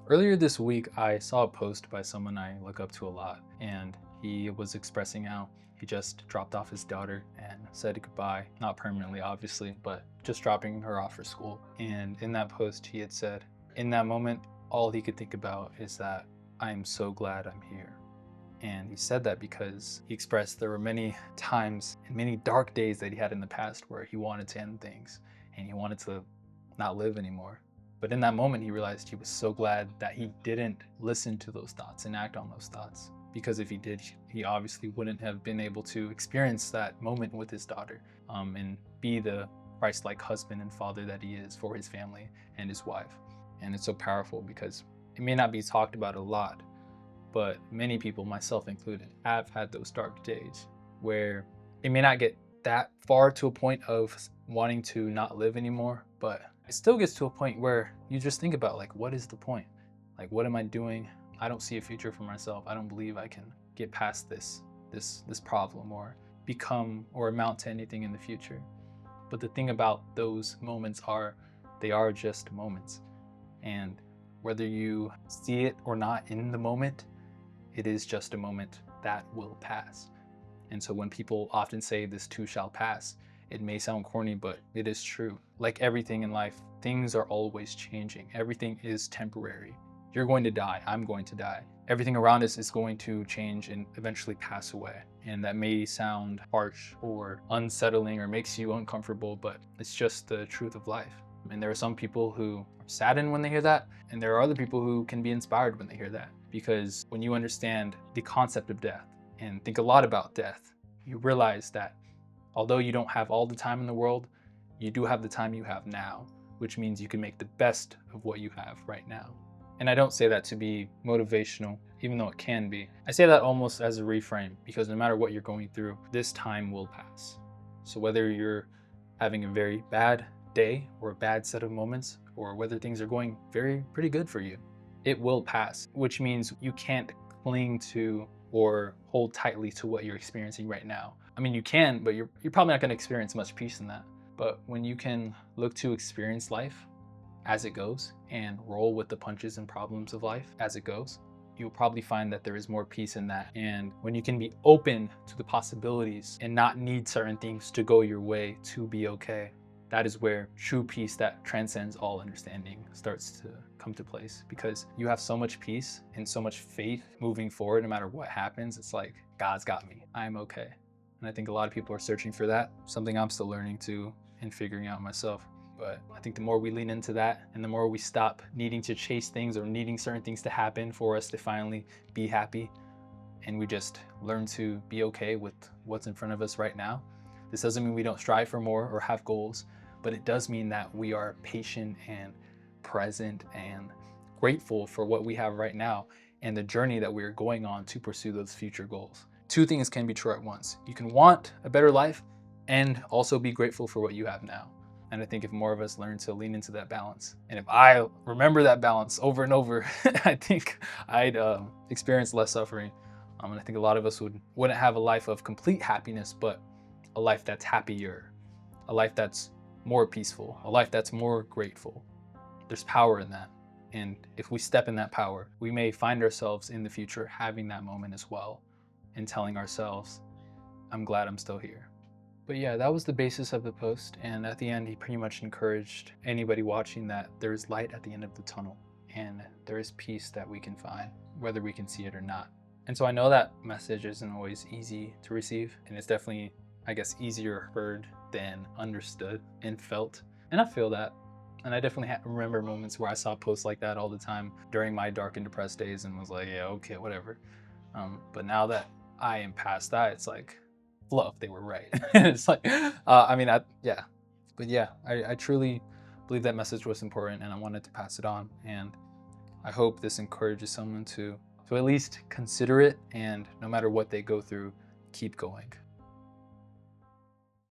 Earlier this week, I saw a post by someone I look up to a lot, and he was expressing how he just dropped off his daughter and said goodbye, not permanently, obviously, but just dropping her off for school. And in that post, he had said, in that moment, all he could think about is that I am so glad I'm here. And he said that because he expressed there were many times and many dark days that he had in the past where he wanted to end things and he wanted to not live anymore. But in that moment, he realized he was so glad that he didn't listen to those thoughts and act on those thoughts. Because if he did, he obviously wouldn't have been able to experience that moment with his daughter, and be the Christ-like husband and father that he is for his family and his wife. And it's so powerful because it may not be talked about a lot, but many people, myself included, have had those dark days where it may not get that far to a point of wanting to not live anymore, but it still gets to a point where you just think about, like, what is the point? Like, what am I doing? I don't see a future for myself. I don't believe I can get past this problem or become or amount to anything in the future. But the thing about those moments are they are just moments. And whether you see it or not in the moment, it is just a moment that will pass. And so when people often say this too shall pass, it may sound corny, but it is true. Like everything in life, things are always changing. Everything is temporary. You're going to die. I'm going to die. Everything around us is going to change and eventually pass away. And that may sound harsh or unsettling or makes you uncomfortable, but it's just the truth of life. And there are some people who are saddened when they hear that, and there are other people who can be inspired when they hear that. Because when you understand the concept of death and think a lot about death, you realize that although you don't have all the time in the world, you do have the time you have now, which means you can make the best of what you have right now. And I don't say that to be motivational, even though it can be. I say that almost as a reframe, because no matter what you're going through, this time will pass. So whether you're having a very bad day or a bad set of moments, or whether things are going pretty good for you, it will pass, which means you can't cling to or hold tightly to what you're experiencing right now. I mean, you can, but you're probably not going to experience much peace in that. But when you can look to experience life as it goes and roll with the punches and problems of life as it goes, you'll probably find that there is more peace in that. And when you can be open to the possibilities and not need certain things to go your way to be okay, that is where true peace that transcends all understanding starts to come to place, because you have so much peace and so much faith moving forward. No matter what happens, it's like, God's got me, I'm okay. And I think a lot of people are searching for that, something I'm still learning to and figuring out myself. But I think the more we lean into that and the more we stop needing to chase things or needing certain things to happen for us to finally be happy, and we just learn to be okay with what's in front of us right now. This doesn't mean we don't strive for more or have goals, but it does mean that we are patient and present and grateful for what we have right now and the journey that we're going on to pursue those future goals. Two things can be true at once. You can want a better life and also be grateful for what you have now. And I think if more of us learn to lean into that balance, and if I remember that balance over and over, I think I'd experience less suffering. And I think a lot of us wouldn't have a life of complete happiness, but a life that's happier, a life that's more peaceful, a life that's more grateful. There's power in that. And if we step in that power, we may find ourselves in the future having that moment as well and telling ourselves, I'm glad I'm still here. But yeah, that was the basis of the post. And at the end, he pretty much encouraged anybody watching that there is light at the end of the tunnel and there is peace that we can find, whether we can see it or not. And so I know that message isn't always easy to receive, and it's definitely, I guess, easier heard than understood and felt. And I feel that. And I definitely remember moments where I saw posts like that all the time during my dark and depressed days and was like, yeah, okay, whatever. But now that I am past that, it's like, fluff, they were right. It's like, yeah. But yeah, I truly believe that message was important and I wanted to pass it on. And I hope this encourages someone to at least consider it, and no matter what they go through, keep going.